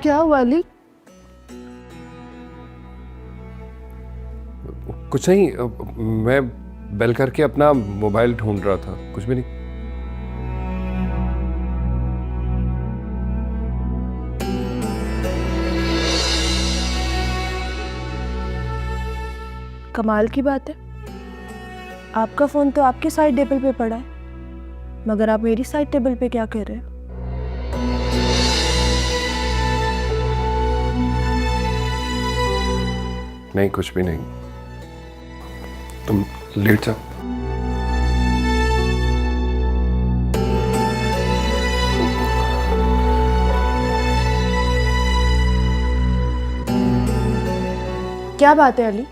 क्या हुआ अली? कुछ नहीं, मैं बेल करके अपना मोबाइल ढूंढ रहा था, कुछ भी नहीं। कमाल की बात है, आपका फोन तो आपके साइड टेबल पे पड़ा है, मगर आप मेरी साइड टेबल पे क्या कर रहे हो? नहीं, कुछ भी नहीं। तुम लेट जाओ। क्या बात है अली,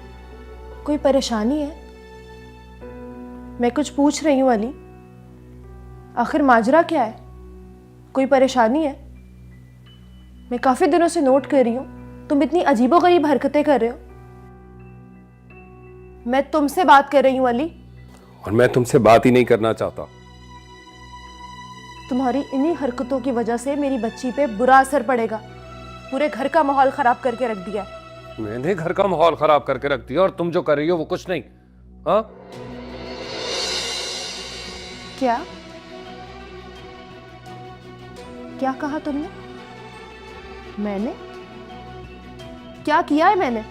कोई परेशानी है? मैं कुछ पूछ रही हूँ अली, आखिर माजरा क्या है? कोई परेशानी है? मैं काफी दिनों से नोट कर रही हूँ तुम इतनी अजीबोगरीब हरकतें कर रहे हो। मैं तुमसे बात कर रही हूँ अली। और मैं तुमसे बात ही नहीं करना चाहता। तुम्हारी इन्हीं हरकतों की वजह से मेरी बच्ची पे बुरा असर पड़ेगा। पूरे घर का माहौल खराब करके रख दिया है। मैंने घर का माहौल खराब करके रख दिया और तुम जो कर रही हो वो कुछ नहीं। हाँ? क्या क्या कहा तुमने? मैंने क्या किया है? मैंने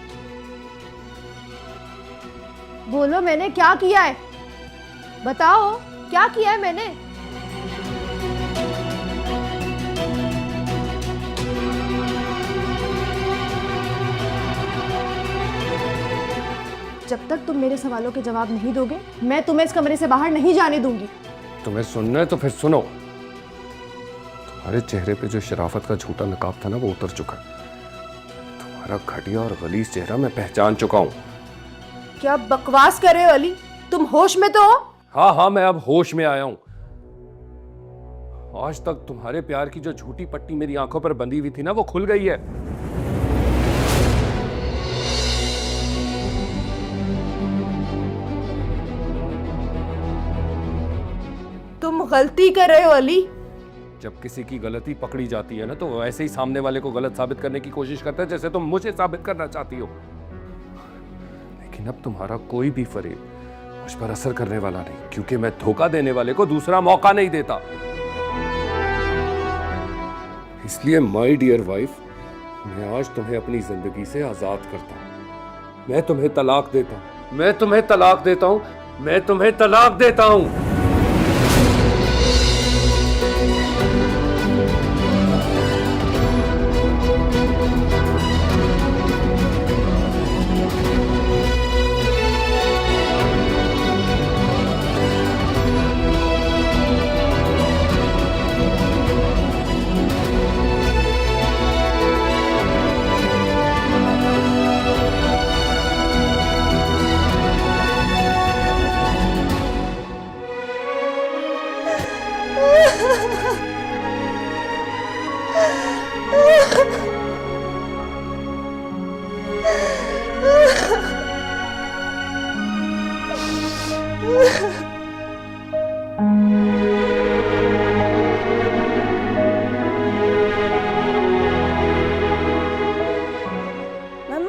बोलो, मैंने क्या किया है? बताओ, क्या किया है मैंने? जब तक तुम मेरे सवालों के जवाब नहीं दोगे, मैं तुम्हें इस कमरे से बाहर नहीं जाने दूंगी। तुम्हें सुनना है तो फिर सुनो। तुम्हारे चेहरे पे जो शराफत का झूठा नकाब था ना, वो उतर चुका है। तुम्हारा घटिया और गलीज चेहरा मैं पहचान चुका हूं। क्या बकवास कर रहे हो अली? तुम होश में तो हो? हाँ हाँ, मैं अब होश में आया हूं। आज तक तुम्हारे प्यार की जो झूठी पट्टी मेरी आंखों पर बंधी हुई थी ना, वो खुल गई है। तुम गलती कर रहे हो अली। जब किसी की गलती पकड़ी जाती है ना, तो वैसे ही सामने वाले को गलत साबित करने की कोशिश करता है, जैसे तुम मुझे साबित करना चाहती हो। लेकिन अब तुम्हारा कोई भी फरेब मुझ पर असर करने वाला नहीं, क्योंकि मैं धोखा देने वाले को दूसरा मौका नहीं देता। इसलिए माय डियर वाइफ, मैं आज तुम्हें अपनी जिंदगी से आजाद करता हूं। मैं तुम्हें तलाक देता हूं। मैं तुम्हें तलाक देता हूं। मैं तुम्हें तलाक देता हूं।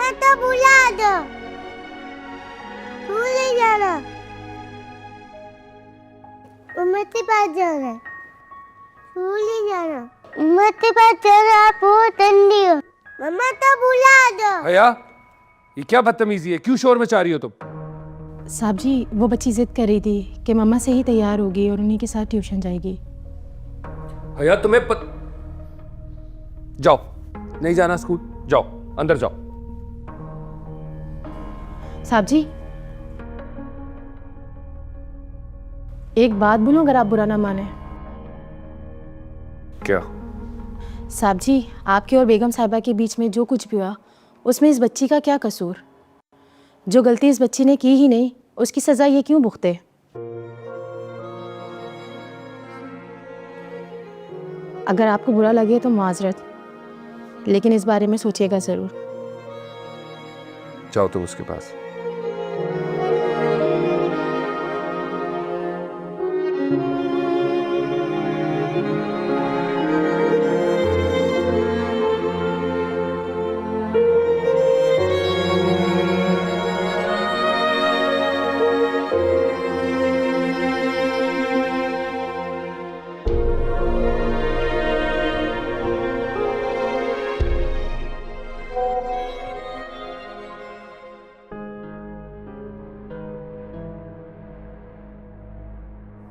मम्मा तो बुला दो, भूल ही जाना, मम्मा के पास जाना, भूल ही जाना, मम्मा के पास जाना, आप बहुत ठंडी हो, मम्मा तो बुला दो। हया, ये क्या बदतमीजी है? क्यों शोर मचा रही हो तुम? साहब जी, वो बच्ची जिद कर रही थी कि मम्मा से ही तैयार होगी और उन्हीं के साथ ट्यूशन जाएगी। हया तुम्हें जाओ, नहीं जाना स्कूल, जाओ अंदर जाओ। साहब जी, एक बात बोलूं अगर आप बुरा ना माने। क्या? साहब जी, आपके और बेगम साहिबा के बीच में जो कुछ भी हुआ उसमें इस बच्ची का क्या कसूर? जो गलती इस बच्ची ने की ही नहीं, उसकी सजा ये क्यों भुगते? अगर आपको बुरा लगे तो माजरत, लेकिन इस बारे में सोचिएगा जरूर। जाओ तुम उसके पास।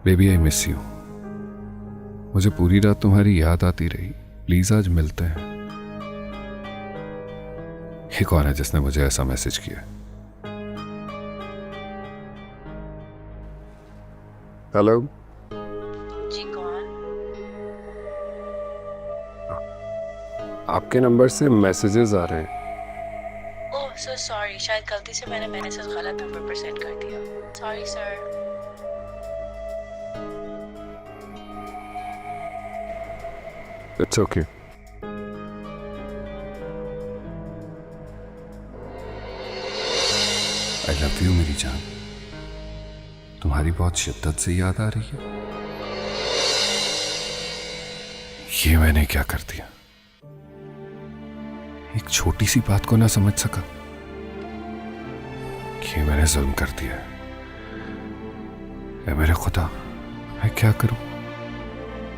Baby I miss you. मुझे पूरी रात तुम्हारी याद आती रही। प्लीज आज मिलते हैं। ये कौन है जिसने मुझे ऐसा मैसेज किया? हेलो जी, कौन? आपके नंबर से मैसेजेस आ रहे हैं। ओह सो सॉरी, शायद गलती से मैंने मैसेज गलत नंबर पर सेंड कर दिया। Sorry sir. It's okay. I love you मेरी जान। तुम्हारी बहुत शिद्दत से याद आ रही है। ये मैंने क्या कर दिया? एक छोटी सी बात को ना समझ सका। ये मैंने जुल्म कर दिया। ऐ मेरे खुदा, मैं क्या करूं?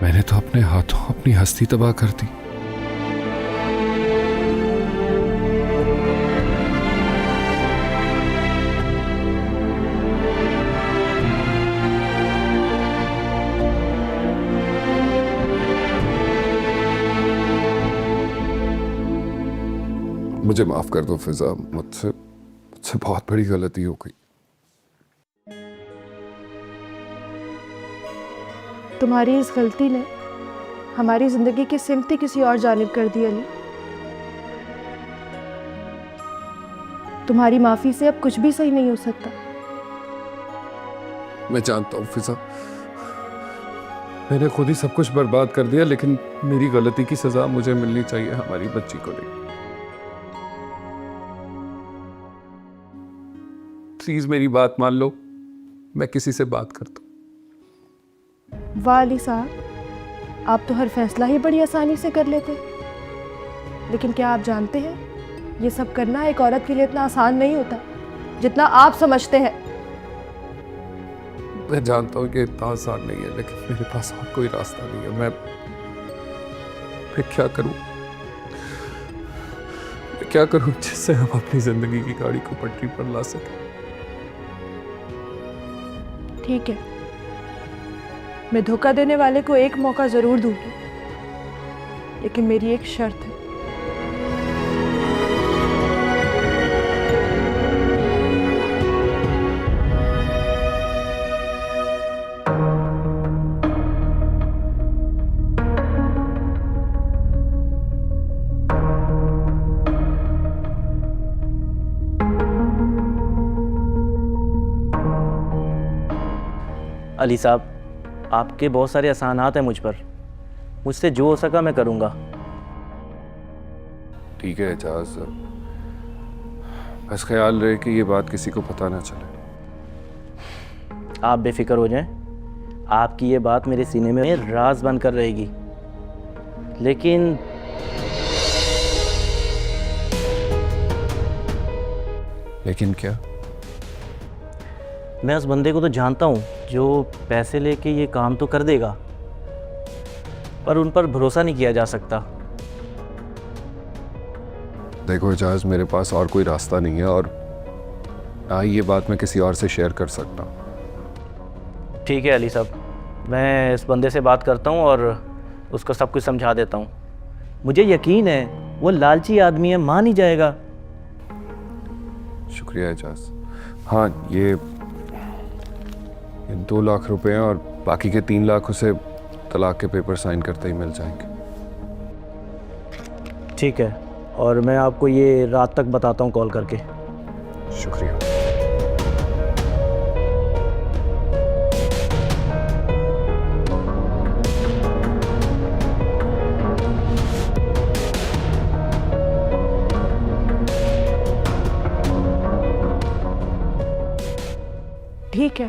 मैंने तो अपने हाथों अपनी हस्ती तबाह कर दी। मुझे माफ कर दो फिजा, मुझसे बहुत बड़ी गलती हो गई। तुम्हारी इस गलती ने हमारी जिंदगी की सिमत ही किसी और जानिब कर दी अली। तुम्हारी माफी से अब कुछ भी सही नहीं हो सकता। मैं जानता हूँ फिजा, मैंने खुद ही सब कुछ बर्बाद कर दिया, लेकिन मेरी गलती की सजा मुझे मिलनी चाहिए हमारी बच्ची को लेकर। प्लीज मेरी बात मान लो, मैं किसी से बात करता हूँ। वाह अली साहब, आप तो हर फैसला ही बड़ी आसानी से कर लेते। लेकिन क्या आप जानते हैं, ये सब करना एक औरत के लिए इतना आसान नहीं होता जितना आप समझते हैं। मैं जानता हूँ कि इतना आसान नहीं है, लेकिन मेरे पास और कोई रास्ता नहीं है। मैं क्या करूँ? मैं क्या करूँ जिससे हम अपनी जिंदगी की गाड़ी को पटरी पर ला सकें? ठीक है, मैं धोखा देने वाले को एक मौका जरूर दूंगी, लेकिन मेरी एक शर्त है। अली साहब, आपके बहुत सारे एहसानात हैं मुझ पर। मुझसे जो हो सका मैं करूँगा। ठीक है एजाज, बस ख्याल रहे कि ये बात किसी को पता ना चले। आप बेफिक्र हो जाएं, आपकी ये बात मेरे सीने में राज बनकर रहेगी। लेकिन लेकिन क्या? मैं उस बंदे को तो जानता हूँ जो पैसे लेके ये काम तो कर देगा, पर उन पर भरोसा नहीं किया जा सकता। देखो एजाज, मेरे पास और कोई रास्ता नहीं है और ना ही ये बात मैं किसी और से शेयर कर सकता हूँ। ठीक है अली साहब, मैं इस बंदे से बात करता हूँ और उसको सब कुछ समझा देता हूँ। मुझे यकीन है वो लालची आदमी है, मान ही जाएगा। शुक्रिया एजाज। हाँ, ये 2 लाख रुपए हैं और बाकी के 3 लाख उसे तलाक के पेपर साइन करते ही मिल जाएंगे। ठीक है, और मैं आपको ये रात तक बताता हूँ कॉल करके। शुक्रिया। ठीक है,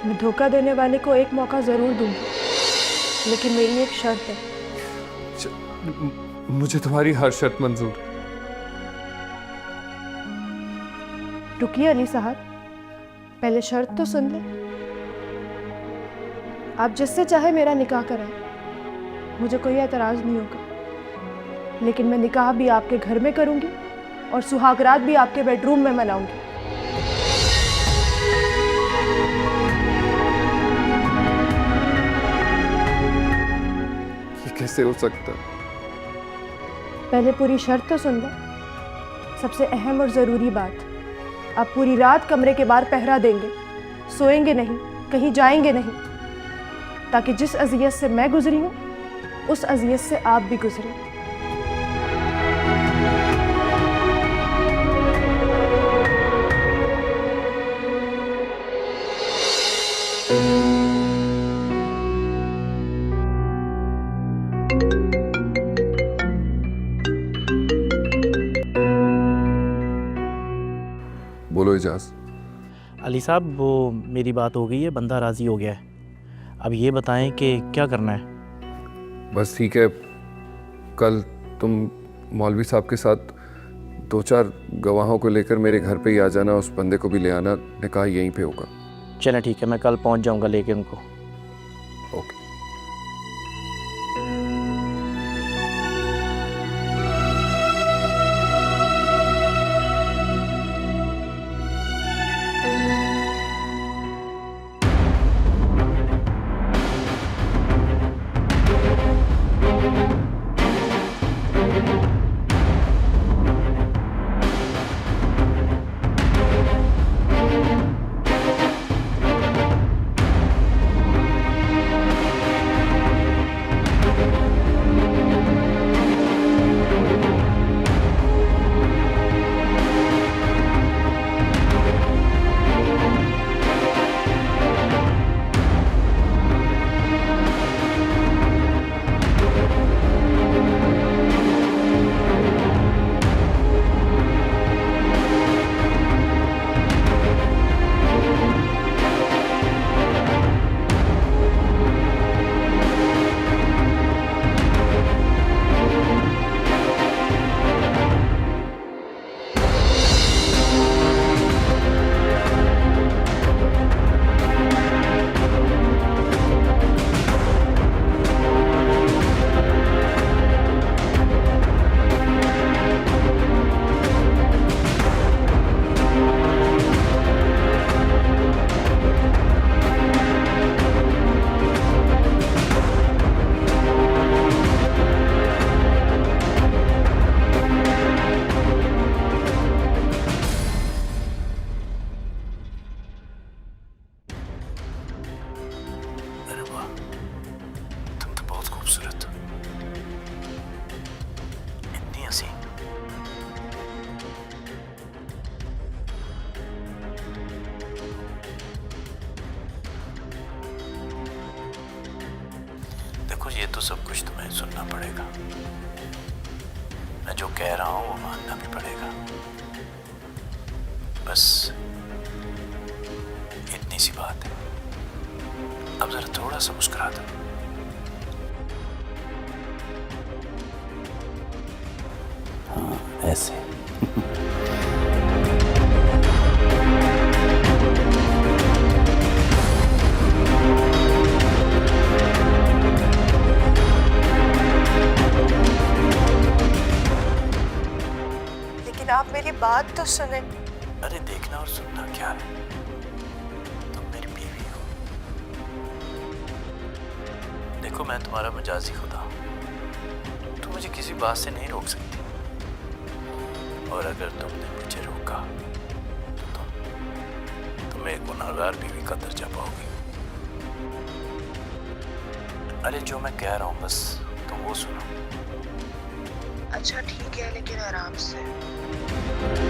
मैं धोखा देने वाले को एक मौका जरूर दूंगी, लेकिन मेरी एक शर्त है। मुझे तुम्हारी हर शर्त मंजूर। रुकिए अली साहब, पहले शर्त तो सुन ले। आप जिससे चाहे मेरा निकाह कराएं, मुझे कोई एतराज नहीं होगा, लेकिन मैं निकाह भी आपके घर में करूंगी और सुहागरात भी आपके बेडरूम में मनाऊंगी। ये कैसे हो सकता है? पहले पूरी शर्त तो सुन लो। सबसे अहम और ज़रूरी बात, आप पूरी रात कमरे के बाहर पहरा देंगे, सोएंगे नहीं, कहीं जाएंगे नहीं, ताकि जिस अजियत से मैं गुजरी हूँ उस अजियत से आप भी गुजरें। बोलो एजाज। अली साहब, वो मेरी बात हो गई है, बंदा राज़ी हो गया है। अब ये बताएं कि क्या करना है। बस ठीक है, कल तुम मौलवी साहब के साथ 2-4 गवाहों को लेकर मेरे घर पे ही आ जाना, उस बंदे को भी ले आना, निकाह यहीं पे होगा। चलें ठीक है, मैं कल पहुंच जाऊंगा लेके उनको। ओके। देखो, ये तो सब कुछ तुम्हें सुनना पड़ेगा। मैं जो कह रहा हूँ वो मानना भी पड़ेगा। बस इतनी सी बात है। अब जरा थोड़ा सा मुस्कुरा दो। हाँ, ऐसे। मेरी बात तो सुने। अरे देखना और सुनना क्या है, तुम मेरी बीवी हो। देखो मैं तुम्हारा मजाजी खुदा हूं, तुम मुझे किसी बात से नहीं रोक सकती, और अगर तुमने मुझे रोका तो तुम एक गुनाहगार बीवी का दर्जा पाओगी। अरे जो मैं कह रहा हूँ बस तुम वो सुनो। अच्छा ठीक है, लेकिन आराम से।